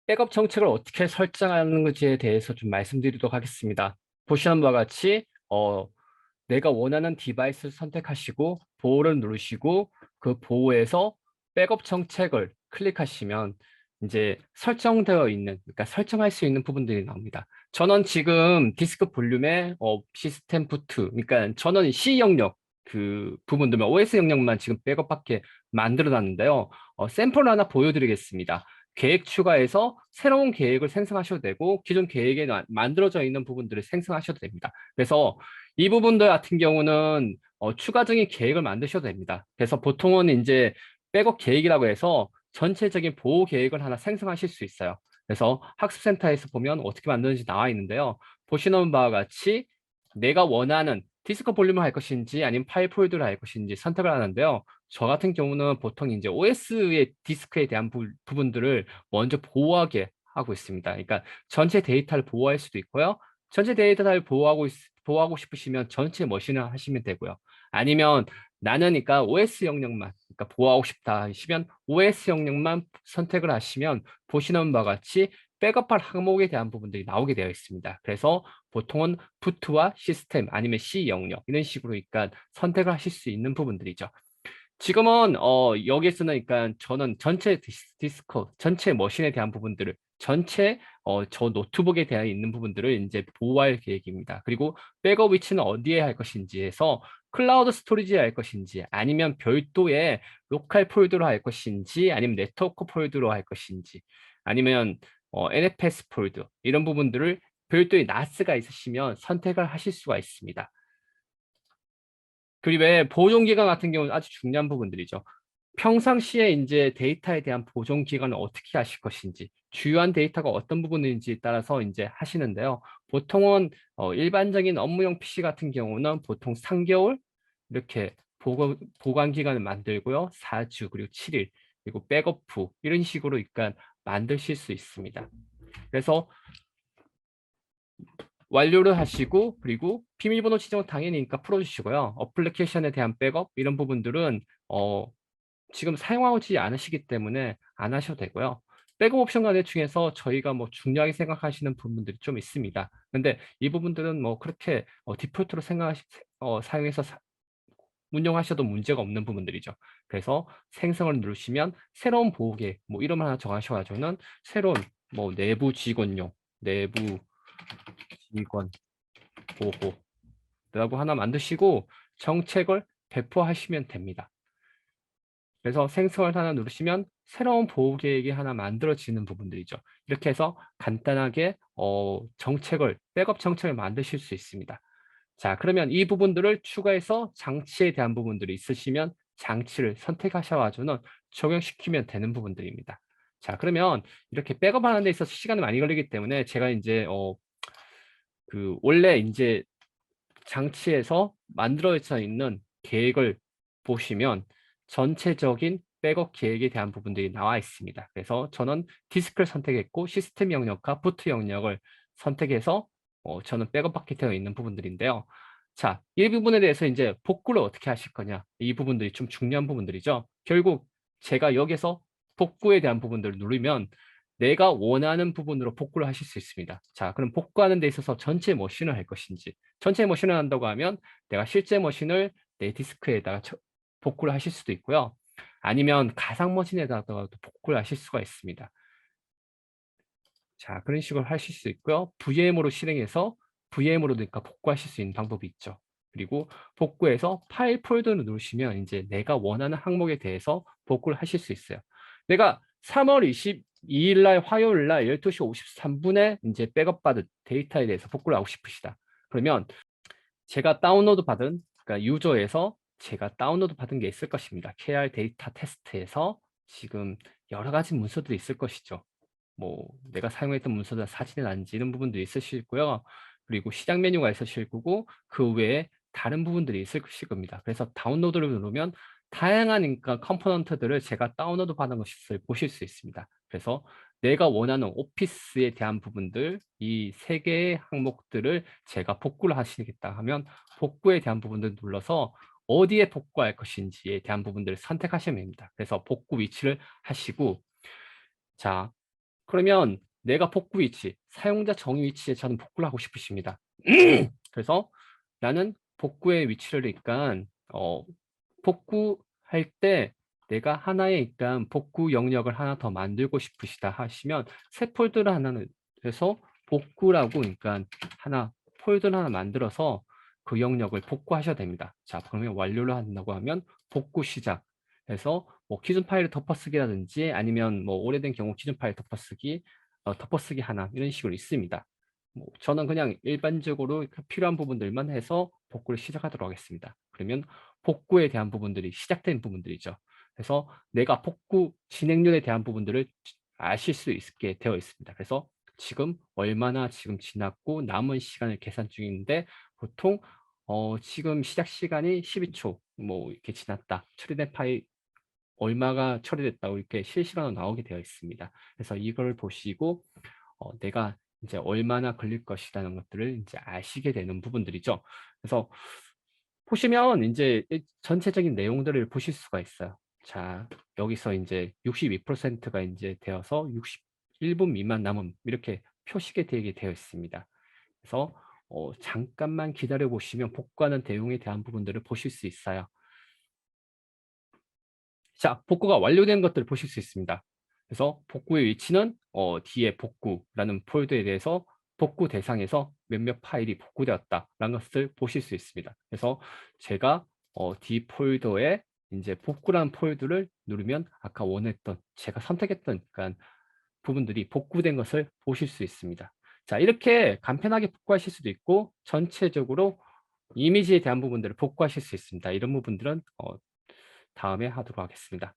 백업 정책을 어떻게 설정하는지에 대해서 좀 말씀드리도록 하겠습니다. 보시는 바와 같이 내가 원하는 디바이스를 선택하시고 보호를 누르시고 그 보호에서 백업 정책을 클릭하시면 이제 설정되어 있는, 그러니까 설정할 수 있는 부분들이 나옵니다. 저는 지금 디스크 볼륨에 시스템 부트, 그러니까 저는 C 영역 그 부분들만 OS 영역만 지금 백업밖에 만들어 놨는데요. 샘플 하나 보여드리겠습니다. 계획 추가해서 새로운 계획을 생성하셔도 되고 기존 계획에 만들어져 있는 부분들을 생성하셔도 됩니다. 그래서 이 부분들 같은 경우는 추가적인 계획을 만드셔도 됩니다. 그래서 보통은 이제 백업 계획이라고 해서 전체적인 보호 계획을 하나 생성하실 수 있어요. 그래서 학습센터에서 보면 어떻게 만드는지 나와 있는데요. 보시는 바와 같이 내가 원하는 디스크 볼륨을 할 것인지 아니면 파일 폴더를 할 것인지 선택을 하는데요. 저 같은 경우는 보통 이제 OS의 디스크에 대한 부분들을 먼저 보호하게 하고 있습니다. 그러니까 전체 데이터를 보호할 수도 있고요. 전체 데이터를 보호하고 싶으시면 전체 머신을 하시면 되고요. 아니면 나는 그러니까 OS 영역만 그러니까 보호하고 싶다 하시면 OS 영역만 선택을 하시면 보시는 바와 같이 백업할 항목에 대한 부분들이 나오게 되어 있습니다. 그래서 보통은 부트와 시스템 아니면 C 영역 이런 식으로 그러니까 선택을 하실 수 있는 부분들이죠. 지금은 여기서는 그러니까 저는 전체 디스크, 전체 머신에 대한 부분들을 전체 저 노트북에 대해 있는 부분들을 이제 보호할 계획입니다. 그리고 백업 위치는 어디에 할 것인지 해서 클라우드 스토리지에 할 것인지 아니면 별도의 로컬 폴더로 할 것인지 아니면 네트워크 폴더로 할 것인지 아니면 NFS 폴더 이런 부분들을 별도의 나스가 있으시면 선택을 하실 수가 있습니다. 그리고 왜 보존 기간 같은 경우는 아주 중요한 부분들이죠. 평상시에 이제 데이터에 대한 보존 기간을 어떻게 하실 것인지, 주요한 데이터가 어떤 부분인지에 따라서 이제 하시는데요. 보통은 일반적인 업무용 PC 같은 경우는 보통 3개월 이렇게 보관 기간을 만들고요. 4주 그리고 7일 그리고 백업 후 이런 식으로 그러니까 만드실 수 있습니다. 그래서 완료를 하시고 그리고 비밀번호 지정은 당연히니까 풀어주시고요. 어플리케이션에 대한 백업 이런 부분들은 지금 사용하지 않으시기 때문에 안 하셔도 되고요. 백업 옵션 관리 중에서 저희가 뭐 중요하게 생각하시는 부분들이 좀 있습니다. 근데 이 부분들은 뭐 그렇게 디폴트로 사용해서 운영하셔도 문제가 없는 부분들이죠. 그래서 생성을 누르시면 새로운 보호계 뭐 이름 하나 정하셔가지고는 새로운 뭐 내부 직원용, 내부 직원 보호라고 하나 만드시고 정책을 배포하시면 됩니다. 그래서 생성을 하나 누르시면 새로운 보호 계획이 하나 만들어지는 부분들이죠. 이렇게 해서 간단하게 정책을, 백업 정책을 만드실 수 있습니다. 자, 그러면 이 부분들을 추가해서 장치에 대한 부분들이 있으시면 장치를 선택하셔가지고는 적용시키면 되는 부분들입니다. 자, 그러면 이렇게 백업하는 데 있어서 시간이 많이 걸리기 때문에 제가 이제 원래 이제 장치에서 만들어져 있는 계획을 보시면 전체적인 백업 계획에 대한 부분들이 나와 있습니다. 그래서 저는 디스크를 선택했고 시스템 영역과 부트 영역을 선택해서 저는 백업받게 되어 있는 부분들인데요. 자, 이 부분에 대해서 이제 복구를 어떻게 하실 거냐. 이 부분들이 좀 중요한 부분들이죠. 결국 제가 여기서 복구에 대한 부분들을 누르면 내가 원하는 부분으로 복구를 하실 수 있습니다. 자, 그럼 복구하는 데 있어서 전체 머신을 할 것인지, 전체 머신을 한다고 하면 내가 실제 머신을 내 디스크에다가 복구를 하실 수도 있고요. 아니면 가상 머신에다가 복구를 하실 수가 있습니다. 자, 그런 식으로 하실 수 있고요. VM으로 실행해서 VM으로 그러니까 복구하실 수 있는 방법이 있죠. 그리고 복구해서 파일 폴더를 누르시면 이제 내가 원하는 항목에 대해서 복구를 하실 수 있어요. 내가 3월 22일 날 화요일 날 12시 53분에 이제 백업받은 데이터에 대해서 복구를 하고 싶으시다. 그러면 제가 다운로드 받은 그러니까 유저에서 제가 다운로드 받은 게 있을 것입니다. KR 데이터 테스트에서 지금 여러 가지 문서들이 있을 것이죠. 뭐 내가 사용했던 문서나 사진이라든지 이런 부분들이 있으실 거고요. 그리고 시작 메뉴가 있으실 거고 그 외에 다른 부분들이 있을 겁니다. 그래서 다운로드를 누르면 다양한 그러니까 컴포넌트들을 제가 다운로드 받은 것을 보실 수 있습니다. 그래서 내가 원하는 오피스에 대한 부분들 이 세 개의 항목들을 제가 복구를 하시겠다 하면 복구에 대한 부분들 눌러서 어디에 복구할 것인지에 대한 부분들을 선택하시면 됩니다. 그래서 복구 위치를 하시고 자 그러면 내가 복구 위치, 사용자 정의 위치에 저는 복구를 하고 싶으십니다. 그래서 나는 복구의 위치를 일단 복구할 때 내가 하나의 일단 복구 영역을 하나 더 만들고 싶으시다 하시면 새 폴더를 하나는 해서 복구라고 그러니까 하나 폴더를 하나 만들어서 그 영역을 복구하셔야 됩니다. 자, 그러면 완료를 한다고 하면 복구 시작 해서 뭐 기존 파일을 덮어쓰기라든지 아니면 뭐 오래된 경우 기존 파일 덮어쓰기 하나 이런 식으로 있습니다. 뭐 저는 그냥 일반적으로 필요한 부분들만 해서 복구를 시작하도록 하겠습니다. 그러면 복구에 대한 부분들이 시작된 부분들이죠. 그래서 내가 복구 진행률에 대한 부분들을 아실 수 있게 되어 있습니다. 그래서 지금 얼마나 지금 지났고 남은 시간을 계산 중인데 보통 지금 시작 시간이 12초 뭐 이렇게 지났다. 처리된 파일 얼마가 처리됐다고 이렇게 실시간으로 나오게 되어 있습니다. 그래서 이걸 보시고 내가 이제 얼마나 걸릴 것이라는 것들을 이제 아시게 되는 부분들이죠. 그래서 보시면 이제 전체적인 내용들을 보실 수가 있어요. 자, 여기서 이제 62%가 이제 되어서 61분 미만 남음 이렇게 표시게 되게 되어 있습니다. 그래서 잠깐만 기다려 보시면 복구하는 내용에 대한 부분들을 보실 수 있어요. 자, 복구가 완료된 것들을 보실 수 있습니다. 그래서 복구의 위치는 뒤에 복구라는 폴더에 대해서 복구 대상에서 몇몇 파일이 복구되었다라는 것을 보실 수 있습니다. 그래서 제가 D 폴더에 이제 복구라는 폴더를 누르면 아까 원했던 제가 선택했던 그러니까 부분들이 복구된 것을 보실 수 있습니다. 자, 이렇게 간편하게 복구하실 수도 있고 전체적으로 이미지에 대한 부분들을 복구하실 수 있습니다. 이런 부분들은 다음에 하도록 하겠습니다.